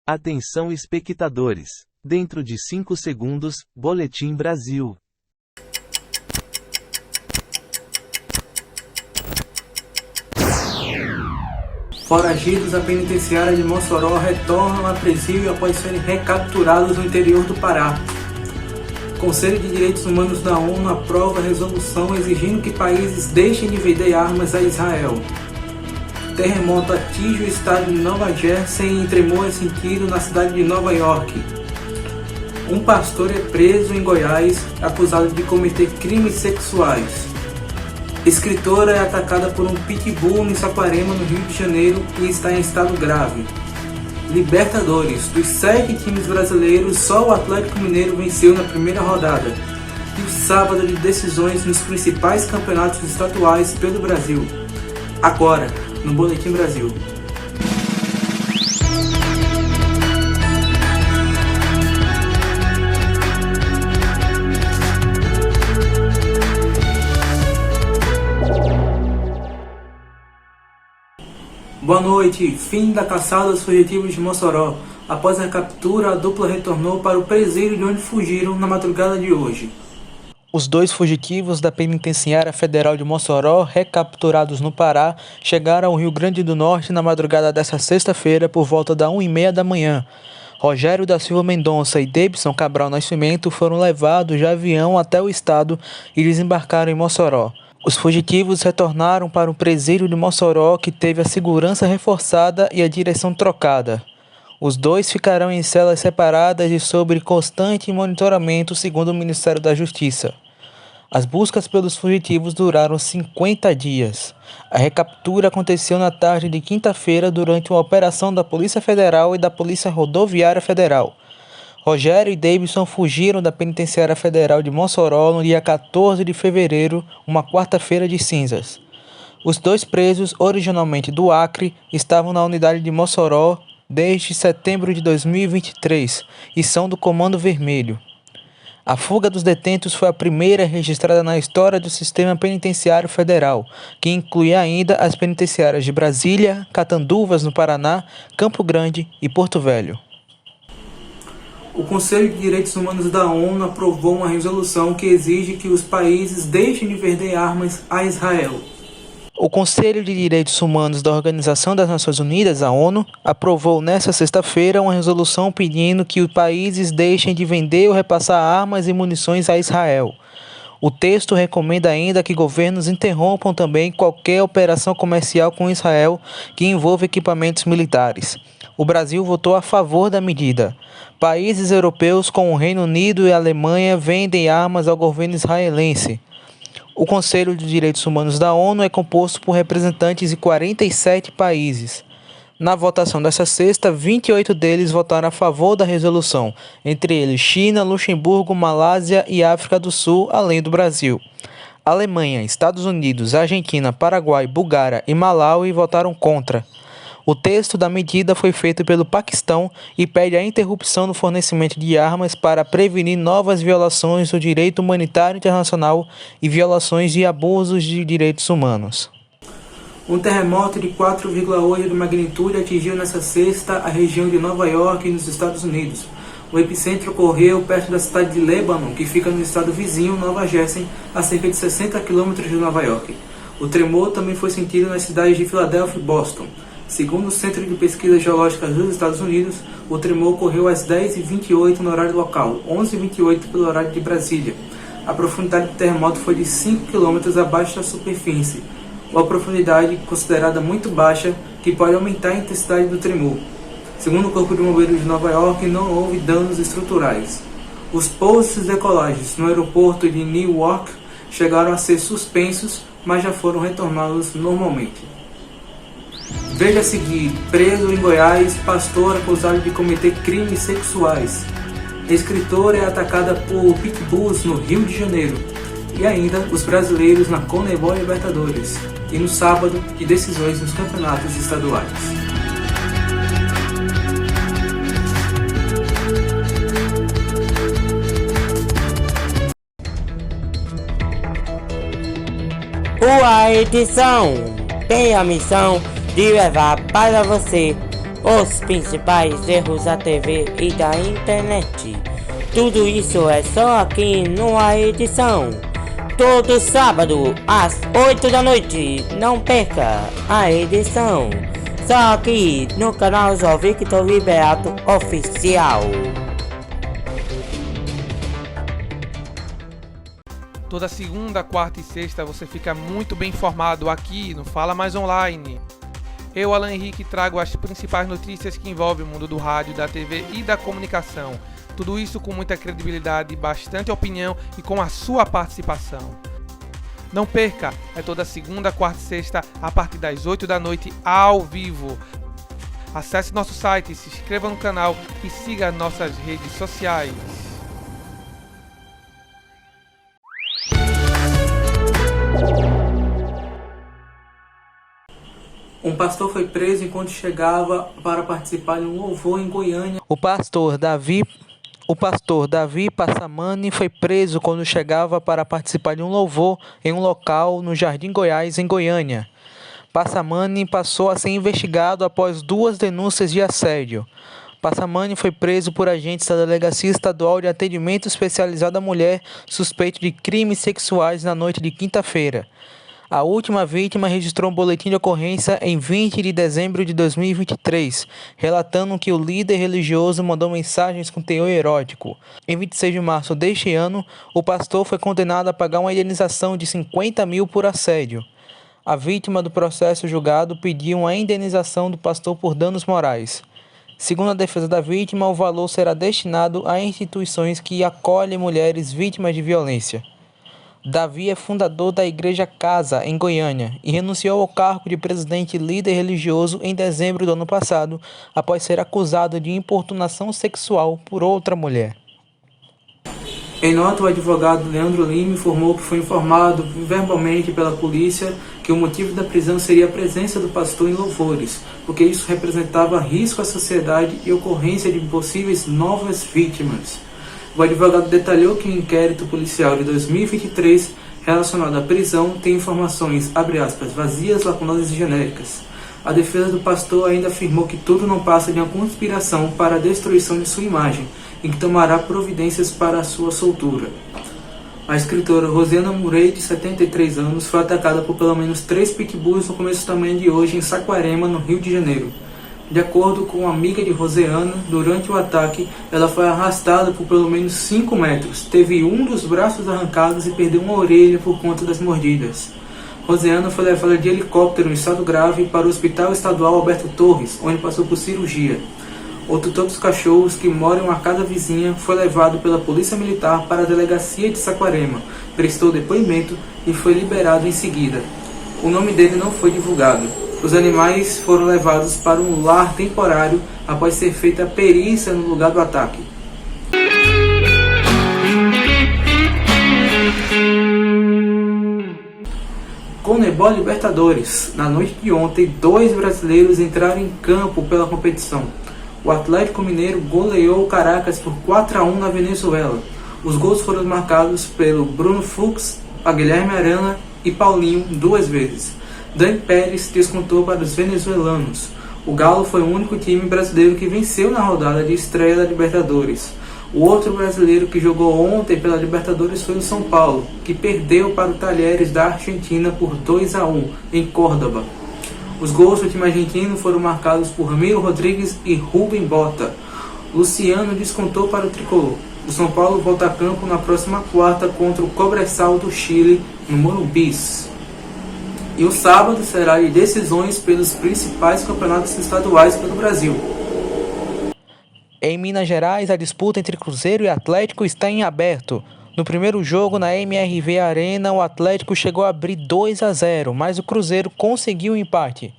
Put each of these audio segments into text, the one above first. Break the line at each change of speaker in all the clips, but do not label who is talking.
Atenção espectadores. Dentro de 5 segundos, Boletim Brasil.
Foragidos da penitenciária de Mossoró retornam a presídio após serem recapturados no interior do Pará. O Conselho de Direitos Humanos da ONU aprova a resolução exigindo que países deixem de vender armas a Israel. Terremoto atinge o estado de Nova Jersey em tremor é sentido na cidade de Nova York. Um pastor é preso em Goiás, acusado de cometer crimes sexuais. Escritora é atacada por um pitbull em Saquarema, no Rio de Janeiro, e está em estado grave. Libertadores. Dos 7 times brasileiros, só o Atlético Mineiro venceu na primeira rodada. E o sábado de decisões nos principais campeonatos estaduais pelo Brasil. Agora, no Boletim Brasil. Boa noite. Fim da caçada aos fugitivos de Mossoró. Após a captura, a dupla retornou para o presídio de onde fugiram na madrugada de hoje.
Os 2 fugitivos da Penitenciária Federal de Mossoró, recapturados no Pará, chegaram ao Rio Grande do Norte na madrugada desta sexta-feira por volta da 1h30 da manhã. Rogério da Silva Mendonça e Debson Cabral Nascimento foram levados de avião até o estado e desembarcaram em Mossoró. Os fugitivos retornaram para o presídio de Mossoró, que teve a segurança reforçada e a direção trocada. Os 2 ficarão em celas separadas e sob constante monitoramento, segundo o Ministério da Justiça. As buscas pelos fugitivos duraram 50 dias. A recaptura aconteceu na tarde de quinta-feira durante uma operação da Polícia Federal e da Polícia Rodoviária Federal. Rogério e Davidson fugiram da Penitenciária Federal de Mossoró no dia 14 de fevereiro, uma quarta-feira de cinzas. Os 2 presos, originalmente do Acre, estavam na unidade de Mossoró desde setembro de 2023 e são do Comando Vermelho. A fuga dos detentos foi a primeira registrada na história do sistema penitenciário federal, que inclui ainda as penitenciárias de Brasília, Catanduvas, no Paraná, Campo Grande e Porto Velho.
O Conselho de Direitos Humanos da ONU aprovou uma resolução que exige que os países deixem de vender armas a Israel.
O Conselho de Direitos Humanos da Organização das Nações Unidas, a ONU, aprovou nesta sexta-feira uma resolução pedindo que os países deixem de vender ou repassar armas e munições a Israel. O texto recomenda ainda que governos interrompam também qualquer operação comercial com Israel que envolva equipamentos militares. O Brasil votou a favor da medida. Países europeus como o Reino Unido e a Alemanha vendem armas ao governo israelense. O Conselho de Direitos Humanos da ONU é composto por representantes de 47 países. Na votação desta sexta, 28 deles votaram a favor da resolução, entre eles China, Luxemburgo, Malásia e África do Sul, além do Brasil. Alemanha, Estados Unidos, Argentina, Paraguai, Bulgária e Malawi votaram contra. O texto da medida foi feito pelo Paquistão e pede a interrupção do fornecimento de armas para prevenir novas violações do direito humanitário internacional e violações de abusos de direitos humanos.
Um terremoto de 4,8 de magnitude atingiu nesta sexta a região de Nova York, nos Estados Unidos. O epicentro ocorreu perto da cidade de Lebanon, que fica no estado vizinho, Nova Jersey, a cerca de 60 km de Nova York. O tremor também foi sentido nas cidades de Filadélfia e Boston. Segundo o Centro de Pesquisas Geológicas dos Estados Unidos, o tremor ocorreu às 10h28 no horário local, 11h28 pelo horário de Brasília. A profundidade do terremoto foi de 5 km abaixo da superfície, uma profundidade considerada muito baixa que pode aumentar a intensidade do tremor. Segundo o Corpo de Bombeiros de Nova York, não houve danos estruturais. Os pousos e decolagens no aeroporto de Newark chegaram a ser suspensos, mas já foram retornados normalmente. Veja a seguir: preso em Goiás, pastor acusado de cometer crimes sexuais. Escritora é atacada por pitbulls no Rio de Janeiro. E ainda os brasileiros na Conmebol Libertadores. E no sábado, de decisões nos campeonatos estaduais.
A edição tem a missão de levar para você os principais erros da TV e da internet. Tudo isso é só aqui numa edição. Todo sábado às 8 da noite. Não perca a edição. Só aqui no canal João Victor Liberato Oficial.
Toda segunda, quarta e sexta você fica muito bem informado aqui no Fala Mais Online. Eu, Alan Henrique, trago as principais notícias que envolvem o mundo do rádio, da TV e da comunicação. Tudo isso com muita credibilidade, bastante opinião e com a sua participação. Não perca, é toda segunda, quarta e sexta, a partir das 8 da noite, ao vivo. Acesse nosso site, se inscreva no canal e siga nossas redes sociais.
Um pastor foi preso enquanto chegava para participar de um louvor em Goiânia.
O pastor Davi Passamani foi preso quando chegava para participar de um louvor em um local no Jardim Goiás, em Goiânia. Passamani passou a ser investigado após 2 denúncias de assédio. Passamani foi preso por agentes da Delegacia Estadual de Atendimento Especializado à Mulher suspeito de crimes sexuais na noite de quinta-feira. A última vítima registrou um boletim de ocorrência em 20 de dezembro de 2023, relatando que o líder religioso mandou mensagens com teor erótico. Em 26 de março deste ano, o pastor foi condenado a pagar uma indenização de 50 mil por assédio. A vítima do processo julgado pediu uma indenização do pastor por danos morais. Segundo a defesa da vítima, o valor será destinado a instituições que acolhem mulheres vítimas de violência. Davi é fundador da Igreja Casa, em Goiânia, e renunciou ao cargo de presidente e líder religioso em dezembro do ano passado, após ser acusado de importunação sexual por outra mulher.
Em nota, o advogado Leandro Lima informou que foi informado verbalmente pela polícia que o motivo da prisão seria a presença do pastor em louvores, porque isso representava risco à sociedade e ocorrência de possíveis novas vítimas. O advogado detalhou que o inquérito policial de 2023 relacionado à prisão tem informações, abre aspas, vazias, lacunosas e genéricas. A defesa do pastor ainda afirmou que tudo não passa de uma conspiração para a destruição de sua imagem e que tomará providências para a sua soltura. A escritora Rosiana Murray, de 73 anos, foi atacada por pelo menos 3 pitbulls no começo da manhã de hoje em Saquarema, no Rio de Janeiro. De acordo com uma amiga de Rosiana, durante o ataque, ela foi arrastada por pelo menos 5 metros, teve um dos braços arrancados e perdeu uma orelha por conta das mordidas. Rosiana foi levada de helicóptero em estado grave para o Hospital Estadual Alberto Torres, onde passou por cirurgia. O tutor dos cachorros, que mora em uma casa vizinha, foi levado pela Polícia Militar para a delegacia de Saquarema, prestou depoimento e foi liberado em seguida. O nome dele não foi divulgado. Os animais foram levados para um lar temporário após ser feita a perícia no lugar do ataque. Conmebol Libertadores. Na noite de ontem, 2 brasileiros entraram em campo pela competição. O Atlético Mineiro goleou o Caracas por 4-1 na Venezuela. Os gols foram marcados pelo Bruno Fux, a Guilherme Arana e Paulinho 2 vezes. Dani Pérez descontou para os venezuelanos. O Galo foi o único time brasileiro que venceu na rodada de estreia da Libertadores. O outro brasileiro que jogou ontem pela Libertadores foi o São Paulo, que perdeu para o Talheres da Argentina por 2-1 em Córdoba. Os gols do time argentino foram marcados por Ramiro Rodrigues e Rubem Bota. Luciano descontou para o tricolor. O São Paulo volta a campo na próxima quarta contra o Cobresal do Chile, no Morumbi. E o sábado será de decisões pelos principais campeonatos estaduais pelo Brasil.
Em Minas Gerais, a disputa entre Cruzeiro e Atlético está em aberto. No primeiro jogo, na MRV Arena, o Atlético chegou a abrir 2-0, mas o Cruzeiro conseguiu o empate.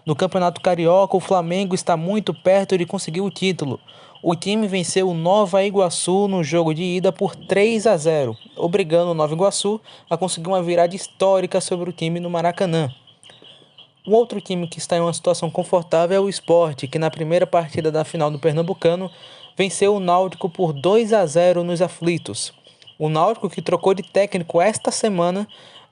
No Campeonato Carioca, o Flamengo está muito perto de conseguir o título. O time venceu o Nova Iguaçu no jogo de ida por 3-0, obrigando o Nova Iguaçu a conseguir uma virada histórica sobre o time no Maracanã. Um outro time que está em uma situação confortável é o Sport, que na primeira partida da final do Pernambucano venceu o Náutico por 2-0 nos aflitos. O Náutico, que trocou de técnico esta semana,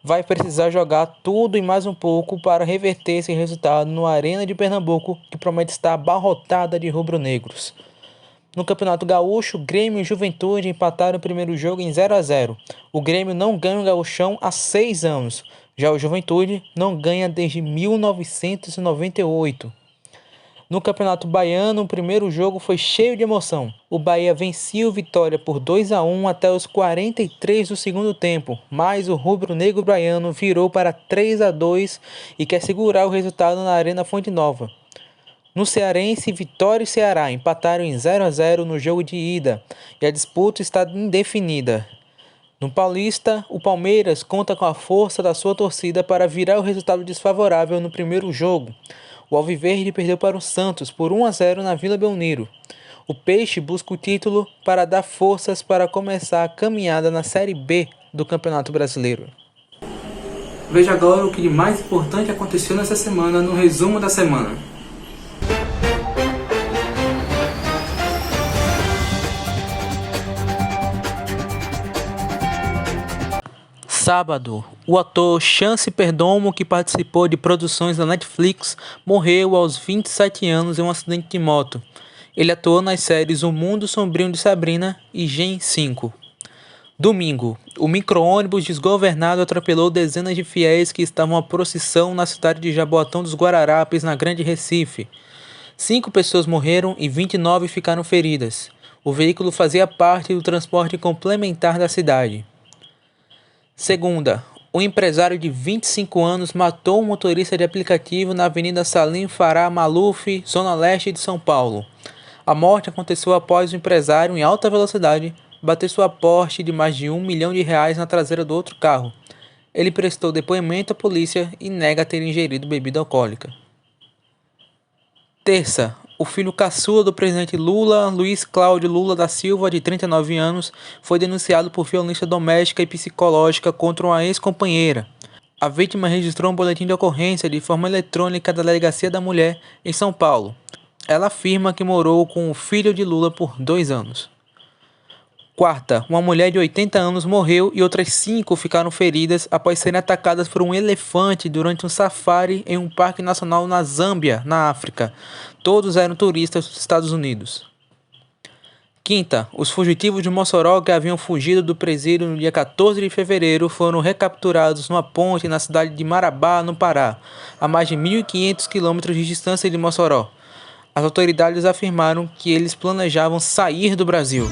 vai precisar jogar tudo e mais um pouco para reverter esse resultado no Arena de Pernambuco, que promete estar abarrotada de rubro-negros. No Campeonato Gaúcho, Grêmio e Juventude empataram o primeiro jogo em 0-0. O Grêmio não ganha o Gauchão há 6 anos. Já o Juventude não ganha desde 1998. No Campeonato Baiano, o primeiro jogo foi cheio de emoção. O Bahia vencia o Vitória por 2-1 até os 43 do segundo tempo, mas o rubro-negro baiano virou para 3-2 e quer segurar o resultado na Arena Fonte Nova. No Cearense, Vitória e Ceará empataram em 0-0 no jogo de ida e a disputa está indefinida. No Paulista, o Palmeiras conta com a força da sua torcida para virar o resultado desfavorável no primeiro jogo. O Alviverde perdeu para o Santos por 1-0 na Vila Belmiro. O Peixe busca o título para dar forças para começar a caminhada na Série B do Campeonato Brasileiro.
Veja agora o que de mais importante aconteceu nessa semana no resumo da semana.
Sábado, o ator Chance Perdomo, que participou de produções da Netflix, morreu aos 27 anos em um acidente de moto. Ele atuou nas séries O Mundo Sombrio de Sabrina e Gen 5. Domingo, o micro-ônibus desgovernado atropelou dezenas de fiéis que estavam à procissão na cidade de Jaboatão dos Guararapes, na Grande Recife. 5 pessoas morreram e 29 ficaram feridas. O veículo fazia parte do transporte complementar da cidade. Segunda, um empresário de 25 anos matou um motorista de aplicativo na Avenida Salim Farah Maluf, zona leste de São Paulo. A morte aconteceu após o empresário, em alta velocidade, bater sua Porsche de mais de R$1 milhão na traseira do outro carro. Ele prestou depoimento à polícia e nega ter ingerido bebida alcoólica. Terça, o filho caçula do presidente Lula, Luiz Cláudio Lula da Silva, de 39 anos, foi denunciado por violência doméstica e psicológica contra uma ex-companheira. A vítima registrou um boletim de ocorrência de forma eletrônica da Delegacia da Mulher, em São Paulo. Ela afirma que morou com o filho de Lula por 2 anos. Quarta, uma mulher de 80 anos morreu e outras 5 ficaram feridas após serem atacadas por um elefante durante um safari em um parque nacional na Zâmbia, na África. Todos eram turistas dos Estados Unidos. Quinta, os fugitivos de Mossoró que haviam fugido do presídio no dia 14 de fevereiro foram recapturados numa ponte na cidade de Marabá, no Pará, a mais de 1.500 quilômetros de distância de Mossoró. As autoridades afirmaram que eles planejavam sair do Brasil.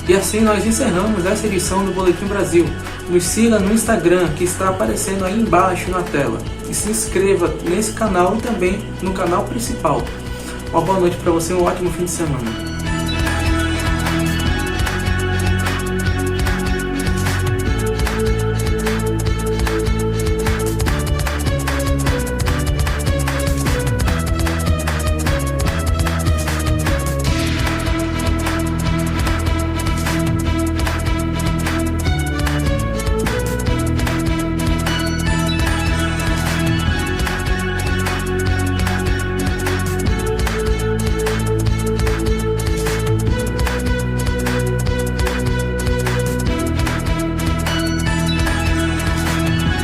E assim nós encerramos essa edição do Boletim Brasil. Nos siga no Instagram, que está aparecendo aí embaixo na tela. E se inscreva nesse canal e também no canal principal. Uma boa noite para você e um ótimo fim de semana.